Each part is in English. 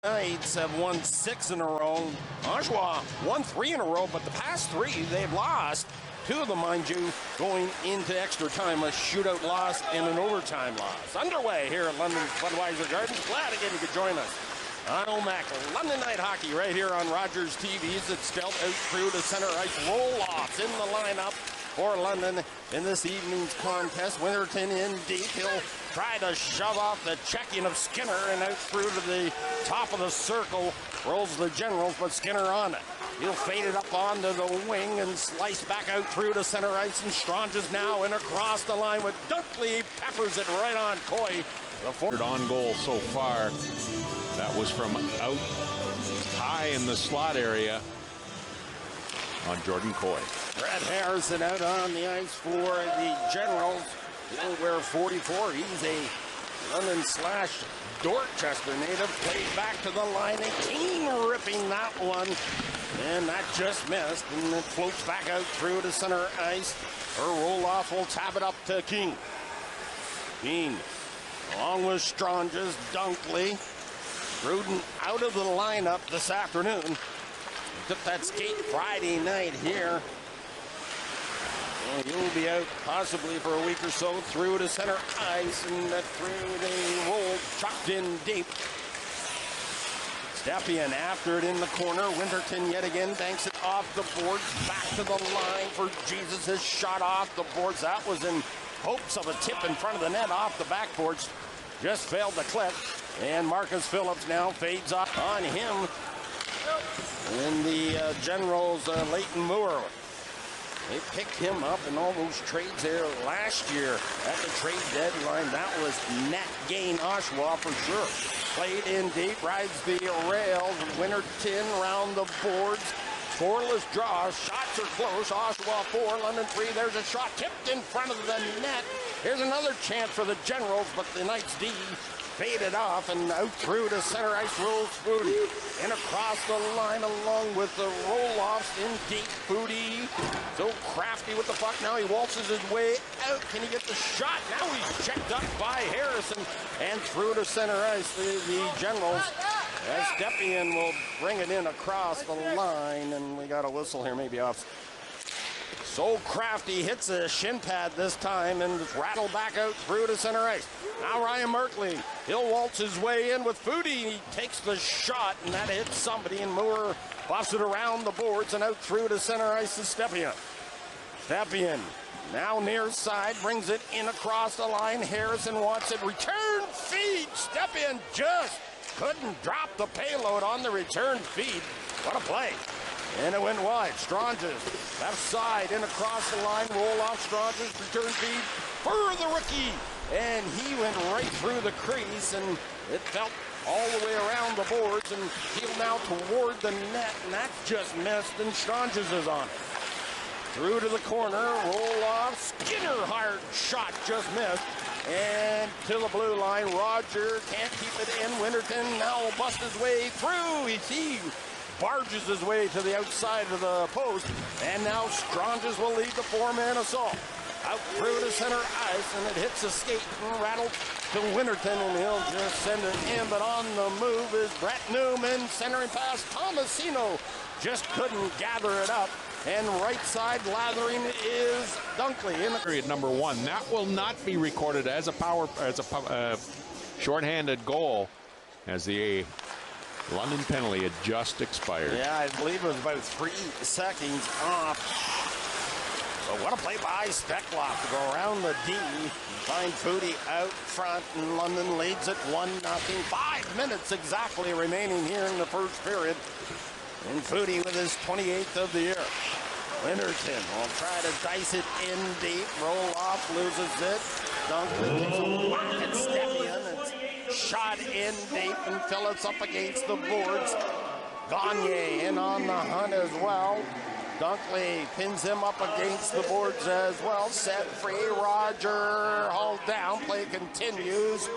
Knights have won 6 in a row. Oshawa won 3 in a row, but the past 3 they've lost. 2 of them, mind you, going into extra time, a shootout loss and an overtime loss. Underway here at London Budweiser Gardens. Glad again you could join us on OMAC London Night Hockey right here on Rogers TVs. It's dealt out through to center ice. Rolofs in the lineup for London in this evening's contest. Winterton in deep. He'll try to shove off the checking of Skinner and out through to the top of the circle. Rolls the Generals, but Skinner on it. He'll fade it up onto the wing and slice back out through to center ice. And Strange is now in across the line with Dunkley. Peppers it right on Coy. The forward on goal so far. That was from out high in the slot area on Jordan Coy. Brett Harrison out on the ice for the Generals. He'll wear 44. He's a London/Dorchester native. Played back to the line. 18 ripping that one. And that just missed. And it floats back out through to center ice. Her roll-off will tap it up to King. King, along with Strange's Dunkley. Gruden out of the lineup this afternoon. He took that skate Friday night here. And he'll be out possibly for a week or so through to center ice and through the roll, chucked in deep. Stepien after it in the corner. Winterton yet again banks it off the boards. Back to the line for Jesus. His shot off the boards. That was in hopes of a tip in front of the net off the backboards. Just failed to clip. And Marcus Phillips now fades off on him. And the Generals, Leighton Moore. They picked him up in all those trades there last year at the trade deadline. That was net gain Oshawa for sure. Played in deep, rides the rails. Winterton round the boards. Scoreless draw. Shots are close. Oshawa 4, London 3. There's a shot tipped in front of the net. Here's another chance for the Generals, but the Knights D faded off and out through to center ice. Rolls Foodie and across the line along with the roll-offs in deep. Foodie so crafty with the puck. Now he waltzes his way out. Can he get the shot? Now he's checked up by Harrison and through to center ice. The Generals, as Stepien will bring it in across the line, and we got a whistle here, maybe off. So crafty, hits a shin pad this time and rattled back out through to center ice. Now Ryan Merkley, he'll waltz his way in with Foodie. He takes the shot and that hits somebody, and Moore buffs it around the boards and out through to center ice to Stepien. Stepien now near side, brings it in across the line. Harrison wants it, return feed. Stepien just couldn't drop the payload on the return feed. What a play. And it went wide. Strange's left side in across the line. Roll off Strange's return feed for the rookie. And he went right through the crease, and it felt all the way around the boards and he'll now toward the net, and that just missed, and Strange's is on it. Through to the corner, roll off. Skinner hard shot, just missed. And to the blue line, Roger can't keep it in. Winterton now will bust his way through. He barges his way to the outside of the post, and now Strange's will lead the 4-man assault. Out through to center ice, and it hits a skate and rattles to Winterton, and he'll just send it in. But on the move is Brett Newman, centering past Tomasino. Just couldn't gather it up. And right side lathering is Dunkley in the period number 1. That will not be recorded as a shorthanded goal, as the London penalty had just expired. Yeah, I believe it was about 3 seconds off. But what a play by Steckloff to go around the D, find Foodie out front, and London leads it 1-0. 5 minutes exactly remaining here in the first period. And Foodie with his 28th of the year. Winterton will try to dice it in deep. Roll off, loses it. Dunkley takes a whack at Stepien. It's shot in deep, and Phillips up against the boards. Gagne in on the hunt as well. Dunkley pins him up against the boards as well. Set free. Roger hauled down. Play continues.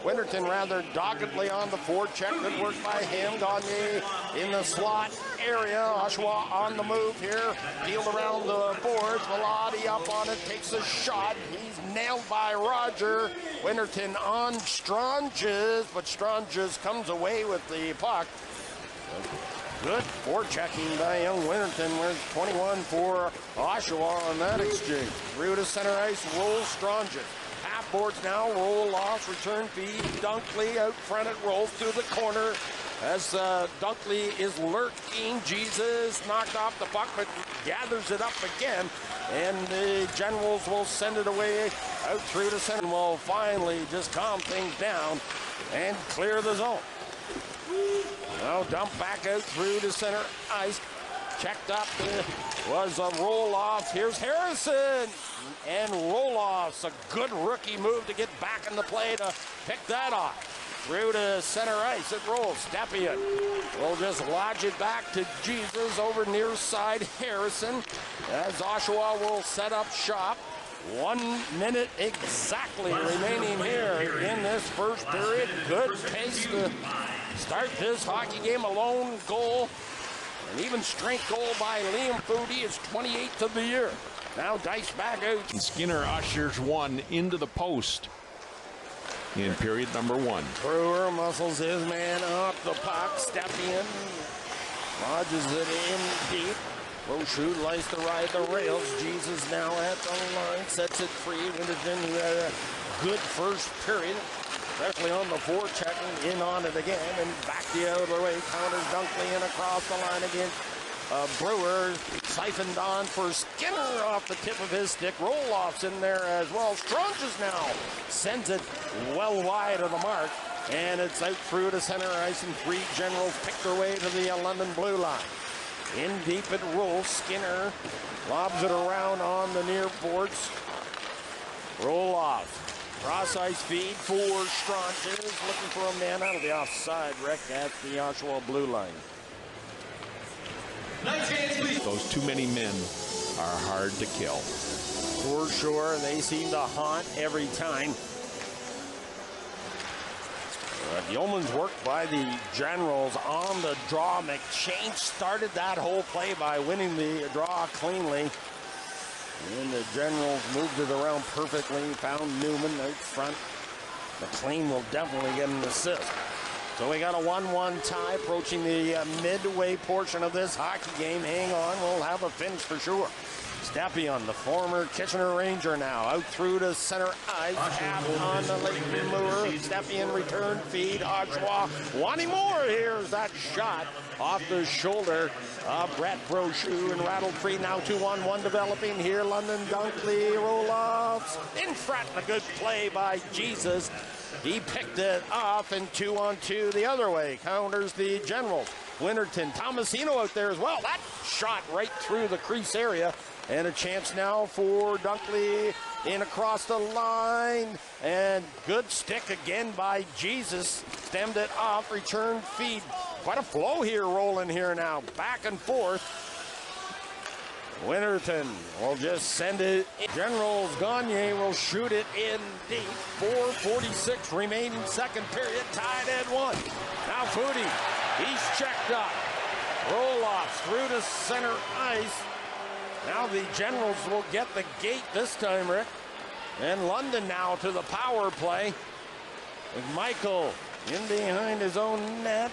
Winterton rather doggedly on the forecheck. Good work by him. Gagne in the slot area. Oshawa on the move here. Peeled around the boards. Velati up on it. Takes a shot. He's nailed by Roger. Winterton on Stranges, but Stranges comes away with the puck. Good forechecking by young Winterton. Where's 21 for Oshawa on that exchange. Through to center ice, rolls Stranges. Half boards now, Rolofs, return feed. Dunkley out front, it rolls through the corner. As Dunkley is lurking, Jesus knocked off the puck, but gathers it up again. And the Generals will send it away out through the center. And will finally just calm things down and clear the zone. Now dump back out through the center ice. Checked up was a roll-off. Here's Harrison. And Rolofs, a good rookie move to get back in the play to pick that off. Through to center ice, it rolls. Stepien will just lodge it back to Jesus over near side Harrison. As Oshawa will set up shop. 1 minute exactly remaining here in this first period. Good pace to start this hockey game. A lone goal. An even strength goal by Liam Foodie. It's 28th of the year. Now dice back out. And Skinner ushers one into the post in period number 1. Brewer muscles his man up the puck. Stepien lodges it in deep. Rochute likes to ride the rails. Jesus now at the line, sets it free. Winterton, who had a good first period, especially on the forechecking, in on it again, and back the other way. Counters Dunkley in across the line again. Brewer siphoned on for Skinner off the tip of his stick. Rolofs in there as well. Stranges now sends it well wide of the mark, and it's out through to center ice, and 3 Generals pick their way to the London blue line. In deep it rolls. Skinner lobs it around on the near boards. Rolofs. Cross ice feed for Stranges. Looking for a man out of the offside wreck at the Oshawa blue line. Those too many men are hard to kill. For sure, they seem to haunt every time. Yeoman's work by the Generals on the draw. McShane started that whole play by winning the draw cleanly. And the Generals moved it around perfectly. Found Newman out front. McLean will definitely get an assist. So we got a 1-1 tie approaching the midway portion of this hockey game. Hang on, we'll have a finish for sure. Stepien, the former Kitchener Ranger now, out through to center ice. Half on the late lure. Stepien return feed. Oshawa wanting more. Here's that shot off the shoulder of Brett Brochu and rattled free. Now 2-on-1 developing here. London Dunkley Rolofs in front. A good play by Jesus. He picked it off, and 2-on-2 the other way. Counters the Generals. Winterton, Tomasino out there as well. That shot right through the crease area. And a chance now for Dunkley in across the line. And good stick again by Jesus. Stemmed it off, return feed. Quite a flow here rolling here now. Back and forth. Winterton will just send it. Generals Gagne will shoot it in deep. 4:46 remaining second period. Tied at 1. Now Foodie, he's checked up. Rolofs through to center ice. Now the Generals will get the gate this time, Rick. And London now to the power play. With Michael in behind his own net.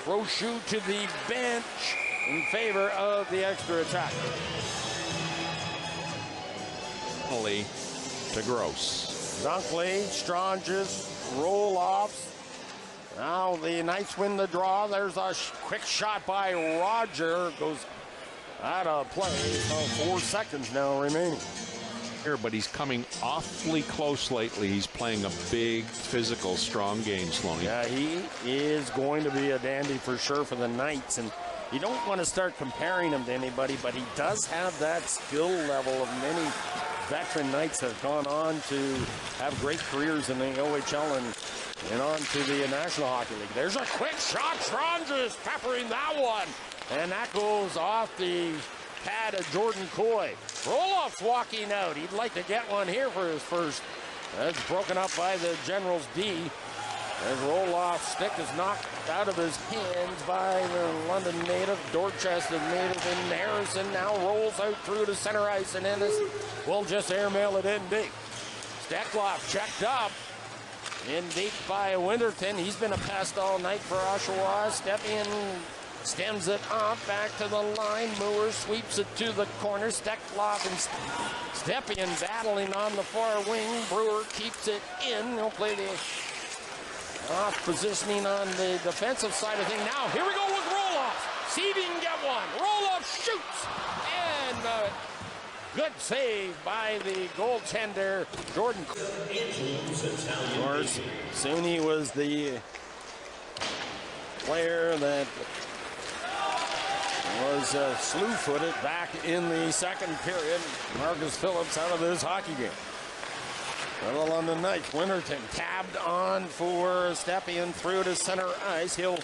Rochute to the bench in favor of the extra attack. Penalty to Gross. Dunkley, Stranges, Rolofs. Now the Knights win the draw. There's a quick shot by Roger. Goes out of play. 4 seconds now remaining. Here, but he's coming awfully close lately. He's playing a big, physical, strong game, Sloaney. Yeah, he is going to be a dandy for sure for the Knights. And you don't want to start comparing him to anybody, but he does have that skill level of many veteran Knights have gone on to have great careers in the OHL and on to the National Hockey League. There's a quick shot. Stranges peppering that one. And that goes off the pad of Jordan Coy. Rolofs walking out. He'd like to get one here for his first. That's broken up by the Generals D. As Rolofs' stick is knocked out of his hands by the London native, Dorchester native, and Harrison now rolls out through to center ice, and Ennis will just airmail it in deep. Steckloff checked up. In deep by Winterton. He's been a pest all night for Oshawa. Stepien stems it off, back to the line. Moore sweeps it to the corner. Steckloff and Stepien battling on the far wing. Brewer keeps it in. He'll play the off positioning on the defensive side of things. Now, here we go with Rolofs. See if he can get one. Rolofs shoots. And good save by the goaltender, Jordan. Of course, Suni was the player that was slew-footed back in the second period. Marcus Phillips out of this hockey game. For the London Knights, Winterton tabbed on for Stepien through to center ice. He'll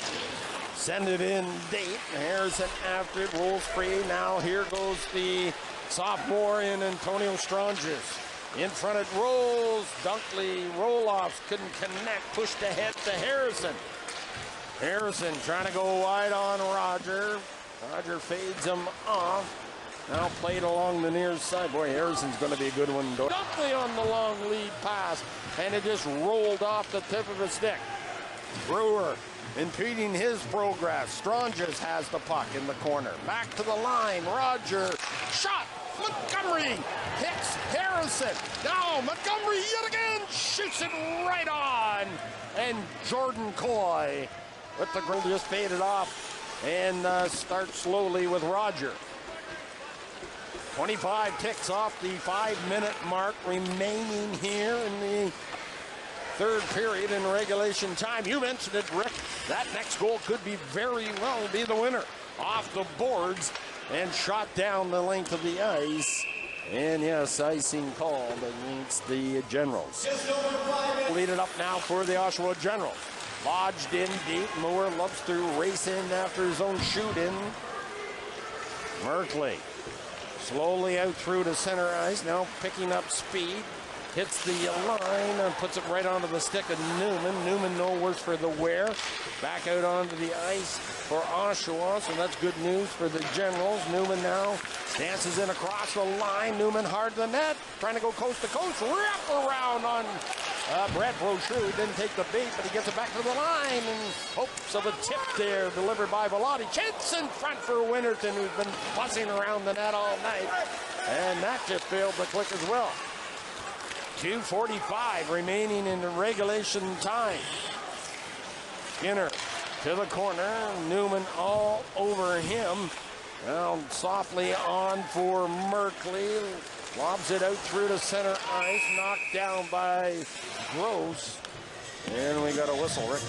send it in deep. Harrison after it, rolls free. Now here goes the sophomore in Antonio Stranges. In front it rolls. Dunkley, Rolofs couldn't connect. Pushed ahead to Harrison. Harrison trying to go wide on Roger. Roger fades him off. Now played along the near side. Boy, Harrison's going to be a good one. Dunkley on the long lead pass. And it just rolled off the tip of his stick. Brewer impeding his progress. Stranges has the puck in the corner. Back to the line. Roger. Shot. Montgomery hits Harrison. Now Montgomery yet again shoots it right on. And Jordan Coy with the goal just faded off and starts slowly with Roger. 25 ticks off the 5-minute mark remaining here in the third period in regulation time. You mentioned it, Rick. That next goal could be very well be the winner. Off the boards and shot down the length of the ice. And yes, icing called against the Generals. Lead it up now for the Oshawa Generals. Lodged in deep. Moore loves to race in after his own shoot in. Merkley slowly out through to center ice. Now picking up speed. Hits the line and puts it right onto the stick of Newman. Newman no worse for the wear. Back out onto the ice for Oshawa, so that's good news for the Generals. Newman now dances in across the line. Newman hard to the net, trying to go coast to coast. Wrap around on Brad Brochu. Didn't take the bait, but he gets it back to the line in hopes of a tip there delivered by Velotti. Chance in front for Winterton, who's been buzzing around the net all night. And that just failed to click as well. 2:45 remaining in the regulation time. Skinner to the corner. Newman all over him. Now softly on for Merkley. Lobs it out through to center ice. Knocked down by Gross. And we got a whistle, Rick.